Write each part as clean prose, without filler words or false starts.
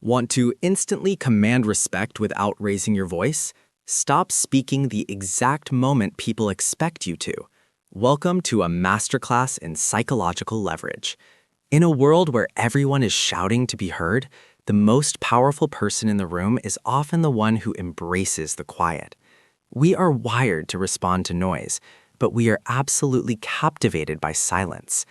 Want to instantly command respect without raising your voice? Stop speaking the exact moment people expect you to. Welcome to a masterclass in psychological leverage. In a world where everyone is shouting to be heard, the most powerful person in the room is often the one who embraces the quiet. We are wired to respond to noise, but we are absolutely captivated by silence.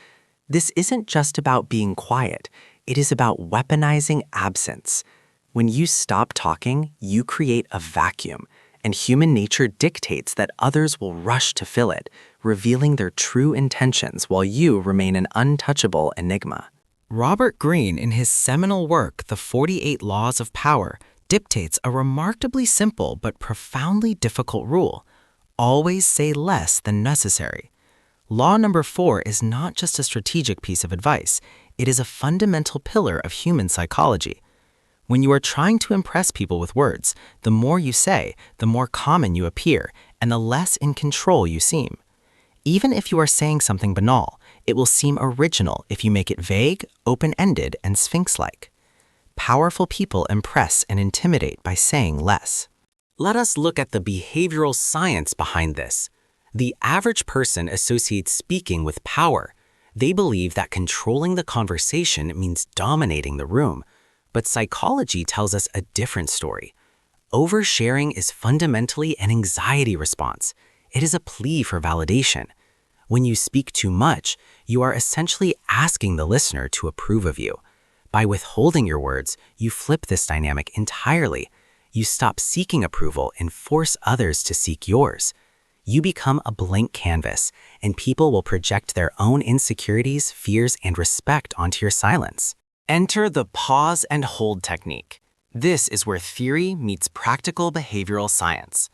This isn't just about being quiet. It is about weaponizing absence. When you stop talking, you create a vacuum, and human nature dictates that others will rush to fill it, revealing their true intentions while you remain an untouchable enigma. Robert Greene, in his seminal work, The 48 Laws of Power, dictates a remarkably simple but profoundly difficult rule: always say less than necessary. Law number 4 is not just a strategic piece of advice, it is a fundamental pillar of human psychology. When you are trying to impress people with words, the more you say, the more common you appear, and the less in control you seem. Even if you are saying something banal, it will seem original if you make it vague, open-ended, and sphinx-like. Powerful people impress and intimidate by saying less. Let us look at the behavioral science behind this. The average person associates speaking with power. They believe that controlling the conversation means dominating the room. But psychology tells us a different story. Oversharing is fundamentally an anxiety response. It is a plea for validation. When you speak too much, you are essentially asking the listener to approve of you. By withholding your words, you flip this dynamic entirely. You stop seeking approval and force others to seek yours. You become a blank canvas, and people will project their own insecurities, fears, and respect onto your silence. Enter the pause and hold technique. This is where theory meets practical behavioral science.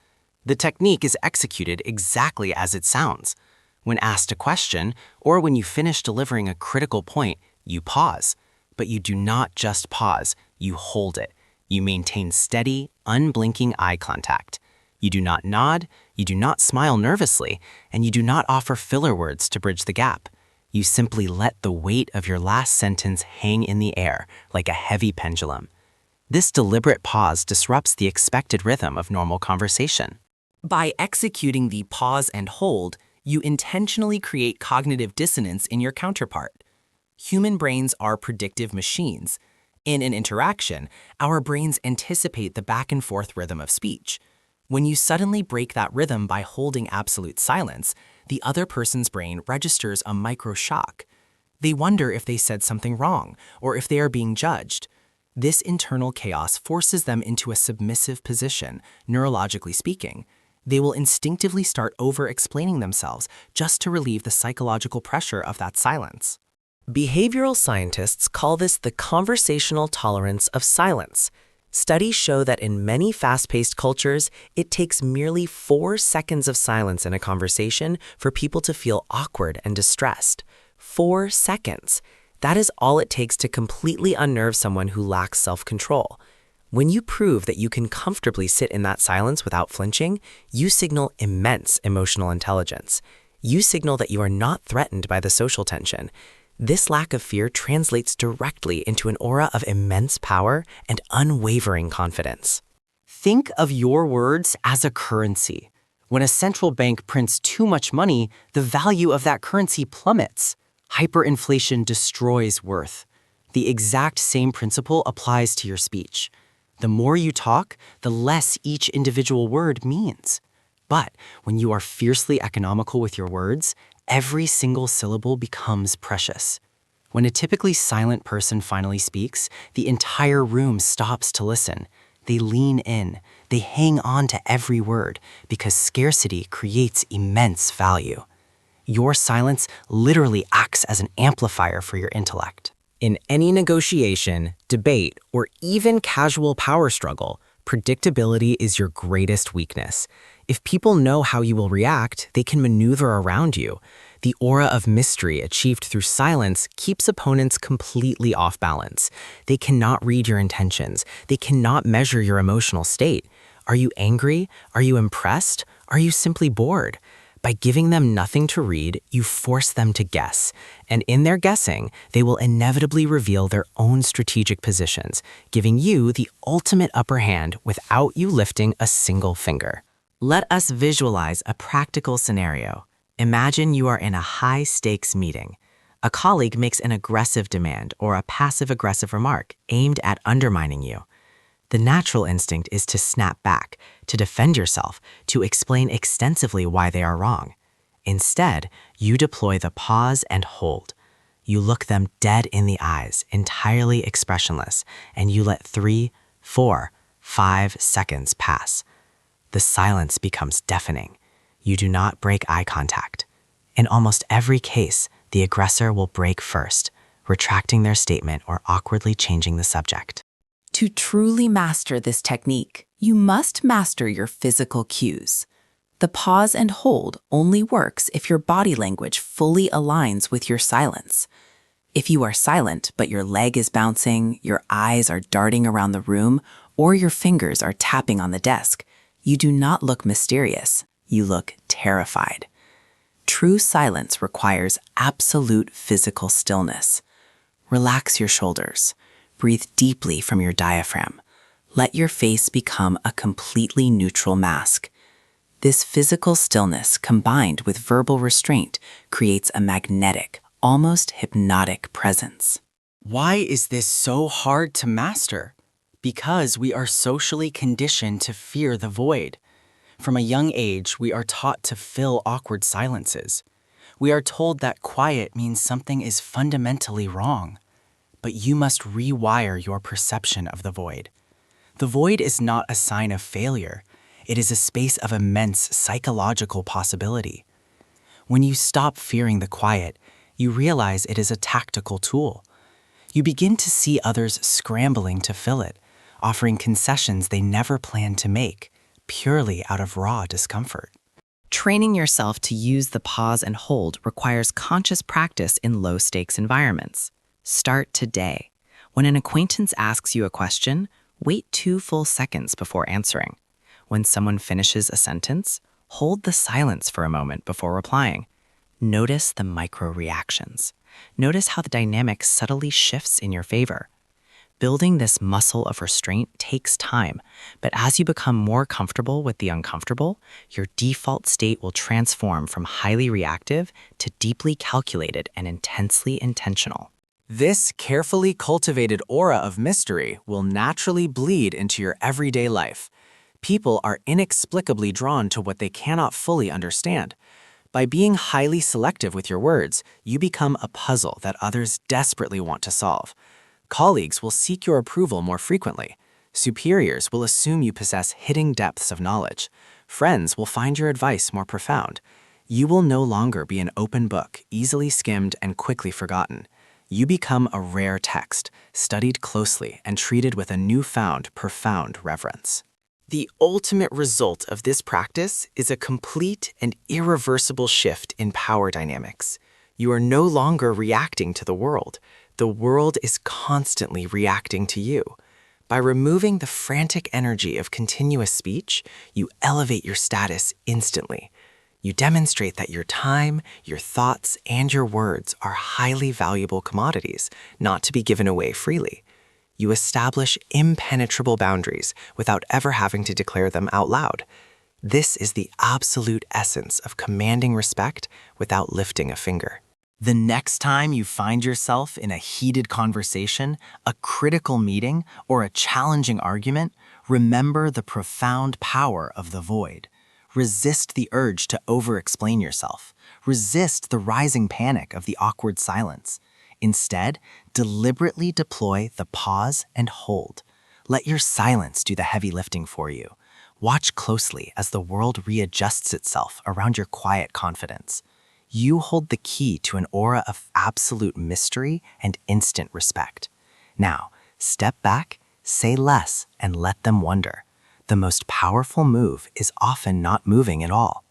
The technique is executed exactly as it sounds. When asked a question, or when you finish delivering a critical point, you pause. But you do not just pause, you hold it. You maintain steady, unblinking eye contact. You do not nod, you do not smile nervously, and you do not offer filler words to bridge the gap. You simply let the weight of your last sentence hang in the air like a heavy pendulum. This deliberate pause disrupts the expected rhythm of normal conversation. By executing the pause and hold, you intentionally create cognitive dissonance in your counterpart. Human brains are predictive machines. In an interaction, our brains anticipate the back-and-forth rhythm of speech. When you suddenly break that rhythm by holding absolute silence, the other person's brain registers a micro-shock. They wonder if they said something wrong or if they are being judged. This internal chaos forces them into a submissive position, neurologically speaking. They will instinctively start over-explaining themselves just to relieve the psychological pressure of that silence. Behavioral scientists call this the conversational tolerance of silence. Studies show that in many fast-paced cultures, it takes merely 4 seconds of silence in a conversation for people to feel awkward and distressed. 4 seconds. That is all it takes to completely unnerve someone who lacks self-control. When you prove that you can comfortably sit in that silence without flinching, you signal immense emotional intelligence. You signal that you are not threatened by the social tension. This lack of fear translates directly into an aura of immense power and unwavering confidence. Think of your words as a currency. When a central bank prints too much money, the value of that currency plummets. Hyperinflation destroys worth. The exact same principle applies to your speech. The more you talk, the less each individual word means. But when you are fiercely economical with your words, every single syllable becomes precious. When a typically silent person finally speaks, the entire room stops to listen. They lean in. They hang on to every word because scarcity creates immense value. Your silence literally acts as an amplifier for your intellect. In any negotiation, debate, or even casual power struggle, predictability is your greatest weakness. If people know how you will react, they can maneuver around you. The aura of mystery achieved through silence keeps opponents completely off balance. They cannot read your intentions. They cannot measure your emotional state. Are you angry? Are you impressed? Are you simply bored? By giving them nothing to read, you force them to guess, and in their guessing, they will inevitably reveal their own strategic positions, giving you the ultimate upper hand without you lifting a single finger. Let us visualize a practical scenario. Imagine you are in a high-stakes meeting. A colleague makes an aggressive demand or a passive-aggressive remark aimed at undermining you. The natural instinct is to snap back, to defend yourself, to explain extensively why they are wrong. Instead, you deploy the pause and hold. You look them dead in the eyes, entirely expressionless, and you let 3, 4, 5 seconds pass. The silence becomes deafening. You do not break eye contact. In almost every case, the aggressor will break first, retracting their statement or awkwardly changing the subject. To truly master this technique, you must master your physical cues. The pause and hold only works if your body language fully aligns with your silence. If you are silent, but your leg is bouncing, your eyes are darting around the room, or your fingers are tapping on the desk, you do not look mysterious. You look terrified. True silence requires absolute physical stillness. Relax your shoulders. Breathe deeply from your diaphragm. Let your face become a completely neutral mask. This physical stillness combined with verbal restraint creates a magnetic, almost hypnotic presence. Why is this so hard to master? Because we are socially conditioned to fear the void. From a young age, we are taught to fill awkward silences. We are told that quiet means something is fundamentally wrong. But you must rewire your perception of the void. The void is not a sign of failure. It is a space of immense psychological possibility. When you stop fearing the quiet, you realize it is a tactical tool. You begin to see others scrambling to fill it, offering concessions they never planned to make, purely out of raw discomfort. Training yourself to use the pause and hold requires conscious practice in low-stakes environments. Start today. When an acquaintance asks you a question, wait 2 full seconds before answering. When someone finishes a sentence, hold the silence for a moment before replying. Notice the micro-reactions. Notice how the dynamic subtly shifts in your favor. Building this muscle of restraint takes time, but as you become more comfortable with the uncomfortable, your default state will transform from highly reactive to deeply calculated and intensely intentional. This carefully cultivated aura of mystery will naturally bleed into your everyday life. People are inexplicably drawn to what they cannot fully understand. By being highly selective with your words, you become a puzzle that others desperately want to solve. Colleagues will seek your approval more frequently. Superiors will assume you possess hidden depths of knowledge. Friends will find your advice more profound. You will no longer be an open book, easily skimmed and quickly forgotten. You become a rare text, studied closely and treated with a newfound, profound reverence. The ultimate result of this practice is a complete and irreversible shift in power dynamics. You are no longer reacting to the world. The world is constantly reacting to you. By removing the frantic energy of continuous speech, you elevate your status instantly. You demonstrate that your time, your thoughts, and your words are highly valuable commodities, not to be given away freely. You establish impenetrable boundaries without ever having to declare them out loud. This is the absolute essence of commanding respect without lifting a finger. The next time you find yourself in a heated conversation, a critical meeting, or a challenging argument, remember the profound power of the void. Resist the urge to over-explain yourself. Resist the rising panic of the awkward silence. Instead, deliberately deploy the pause and hold. Let your silence do the heavy lifting for you. Watch closely as the world readjusts itself around your quiet confidence. You hold the key to an aura of absolute mystery and instant respect. Now, step back, say less, and let them wonder. The most powerful move is often not moving at all.